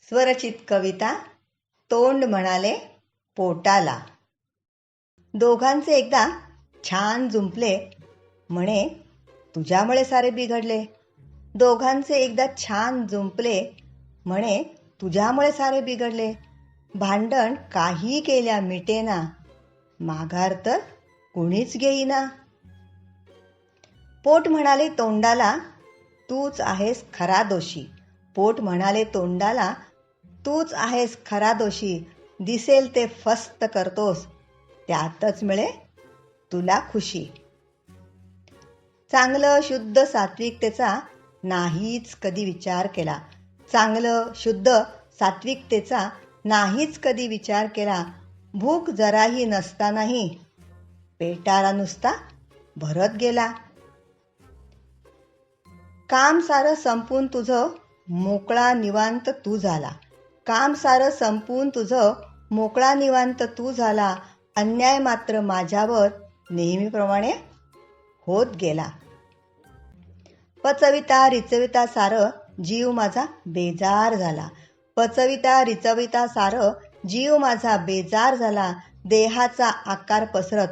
स्वरचित कविता तोंड म्हणाले पोटाला. दोघांचे एकदा छान जुंपले, म्हणे तुझ्यामुळे सारे बिघडले. दोघांचे एकदा छान जुंपले, म्हणे तुझ्यामुळे सारे बिघडले. भांडण काही केल्या मिटेना, माघार तर कुणीच घेईना. पोट म्हणाले तोंडाला, तूच आहेस खरा दोषी. पोट म्हणाले तोंडाला, तूच आहेस खरा दोषी. दिसेल ते फस्त करतोस, त्यातच मिळे तुला खुशी. चांगलं शुद्ध सात्विकतेचा नाहीच कधी विचार केला. चांगलं शुद्ध सात्विकतेचा नाहीच कधी विचार केला. भूक जराही नसतानाही पेटाला नुसता भरत गेला. काम सारं संपून तुझं मोकळा निवांत तू झाला. काम सारं संपून तुझं मोकळा निवांत तू झाला. अन्याय मात्र माझ्यावर नेहमीप्रमाणे होत गेला. पचविता रिचविता सारं जीव माझा बेजार झाला. पचविता रिचविता सारं जीव माझा बेजार झाला. देहाचा आकार पसरत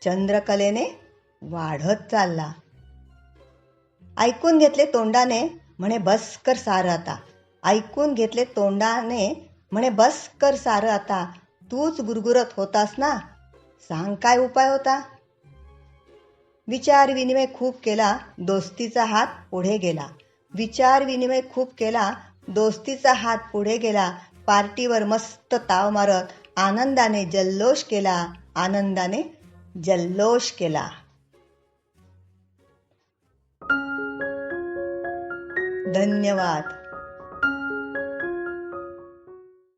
चंद्रकलेने वाढत चालला. ऐकून घेतले तोंडाने, म्हणे बस कर सारं आता. ऐकून घेतले तोंडाने, म्हणे बस कर सारं आता. तूच गुरगुरत होतास ना, सांग काय उपाय होता. विचार विनिमय खूप केला, दोस्तीचा हात पुढे गेला. विचार विनिमय खूप केला, दोस्तीचा हात पुढे गेला. पार्टीवर मस्त ताव मारत आनंदाने जल्लोष केला. आनंदाने जल्लोष केला. धन्यवाद.